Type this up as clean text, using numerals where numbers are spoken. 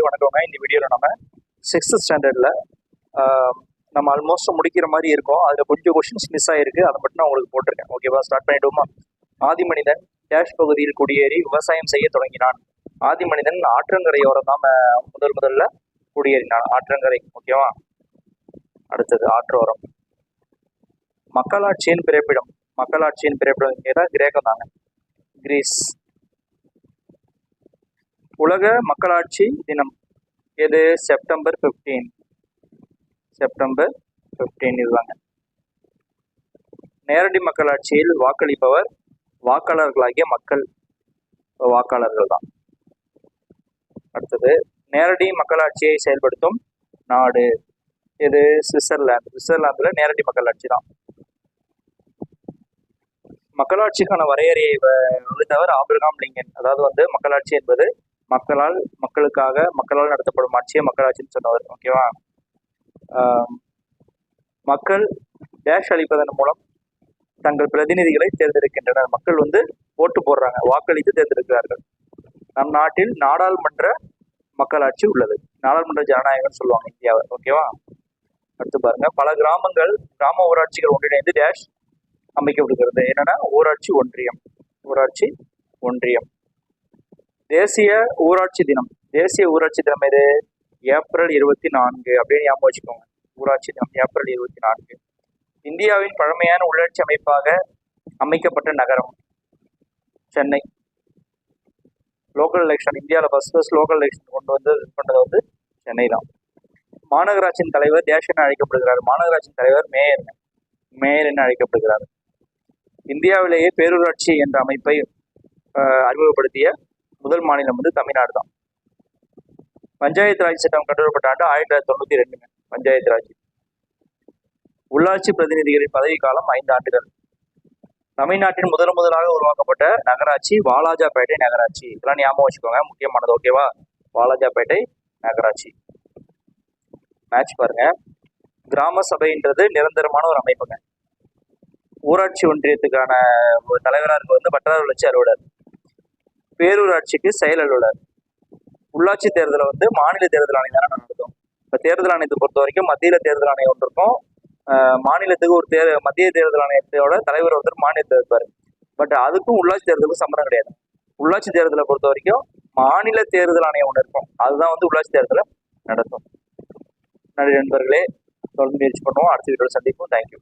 எல்லாத்துக்கும் வணக்கங்க. இந்த வீடியோவில் நம்ம 6th ஸ்டாண்டர்டில் நம்ம ஆல்மோஸ்ட் முடிக்கிற மாதிரி இருக்கும். அதில் கொஞ்சம் கொஸ்டின்ஸ் மிஸ் ஆகிருக்கு, அதை மட்டும் நான் உங்களுக்கு போட்டிருக்கேன். ஓகேவா, ஸ்டார்ட் பண்ணிவிடுவோமா? ஆதி மனிதன் டேஷ் பகுதியில் குடியேறி விவசாயம் செய்ய தொடங்கினான். ஆதி மனிதன் ஆற்றங்கரையோரம் தான் முதல்ல குடியேறினான். ஆற்றங்கரை. ஓகேவா. அடுத்தது ஆற்றோரம். மக்களாட்சியின் பிறப்பிடம். மக்களாட்சியின் பிறப்பிடம் கேட்டால் கிரேக்கம் தாங்க, கிரீஸ். உலக மக்களாட்சி தினம் எது? செப்டம்பர் 15. செப்டம்பர் 15 இதுதாங்க. நேரடி மக்களாட்சியில் வாக்களிப்பவர் வாக்காளர்களாகிய மக்கள், வாக்காளர்கள் தான். அடுத்தது நேரடி மக்களாட்சியை செயல்படுத்தும் நாடு எது? சுவிட்சர்லாந்து. சுவிட்சர்லாந்துல நேரடி மக்களாட்சி தான். மக்களாட்சிக்கான வரையறையை வகுத்தவர் ஆபிரகாம் லிங்கன். அதாவது மக்களாட்சி என்பது மக்களால், மக்களுக்காக, மக்களால் நடத்தப்படும் ஆட்சியை மக்களாட்சின்னு சொன்னவர். ஓகேவா. மக்கள் டேஷ் அளிப்பதன் மூலம் தங்கள் பிரதிநிதிகளை தேர்ந்தெடுக்கின்றனர். மக்கள் ஓட்டு போடுறாங்க, வாக்களித்து தேர்ந்தெடுக்கிறார்கள். நம் நாட்டில் நாடாளுமன்ற மக்களாட்சி உள்ளது. நாடாளுமன்ற ஜனநாயகம் சொல்லுவாங்க இந்தியாவை. ஓகேவா. அடுத்து பாருங்க, பல கிராமங்கள், கிராம ஊராட்சிகள் ஒன்றிணைந்து டேஷ் அமைக்கப்படுகிறது. என்னன்னா ஊராட்சி ஒன்றியம். ஊராட்சி ஒன்றியம். தேசிய ஊராட்சி தினம். தேசிய ஊராட்சி தினம் எது? ஏப்ரல் 24 அப்படின்னு ஞாபகம் வச்சுக்கோங்க. ஊராட்சி தினம் ஏப்ரல் 24. இந்தியாவின் பழமையான உள்ளாட்சி அமைப்பாக அமைக்கப்பட்ட நகரம் சென்னை. லோக்கல் எலெக்ஷன் இந்தியாவில் ஃபர்ஸ்ட் லோக்கல் எலெக்ஷன் கொண்டது சென்னை தான். மாநகராட்சியின் தலைவர் டேஷ் என அழைக்கப்படுகிறார். மாநகராட்சியின் தலைவர் மேயர். மேயர் என அழைக்கப்படுகிறார். இந்தியாவிலேயே பேரூராட்சி என்ற அமைப்பை அறிமுகப்படுத்திய முதல் மாநிலம் தமிழ்நாடு தான். பஞ்சாயத்து ராஜ் சட்டம் கொண்டுவரப்பட்ட ஆண்டு 1992. பஞ்சாயத்து ராஜ். உள்ளாட்சி பிரதிநிதிகளின் பதவி காலம் 5 ஆண்டுகள். தமிழ்நாட்டின் முதலாக உருவாக்கப்பட்ட நகராட்சி வாலாஜாபேட்டை நகராட்சி. இதெல்லாம் ஞாபகம் வச்சுக்கோங்க, முக்கியமானது. ஓகேவா. வாலாஜாபேட்டை நகராட்சி. மேட்ச் பாருங்க. கிராம சபைன்றது நிரந்தரமான ஒரு அமைப்புங்க. ஊராட்சி ஒன்றியத்துக்கான தலைவராக இருக்க வட்டார வளர்ச்சி அலுவலர். பேரூராட்சிக்கு செயல் அலுவலர். உள்ளாட்சி தேர்தலை மாநில தேர்தல் ஆணையம் தானே நடத்தும். இப்போ தேர்தல் ஆணையத்தை பொறுத்த வரைக்கும் மத்தியில தேர்தல் ஆணையம் ஒன்று இருக்கும், மாநிலத்துக்கு ஒரு மத்திய தேர்தல் ஆணையத்தோட தலைவர் மாநிலத்தில் இருப்பார். பட் அதுக்கும் உள்ளாட்சி தேர்தலுக்கும் சம்மந்தம் கிடையாது. உள்ளாட்சி தேர்தலை பொறுத்த வரைக்கும் மாநில தேர்தல் ஆணையம் ஒன்று இருக்கும், அதுதான் உள்ளாட்சி தேர்தலை நடத்தும். நன்றி நண்பர்களே, தொடர்ந்து முயற்சி பண்ணுவோம். அடுத்த வீடியோவில் சந்திப்போம். தேங்க்யூ.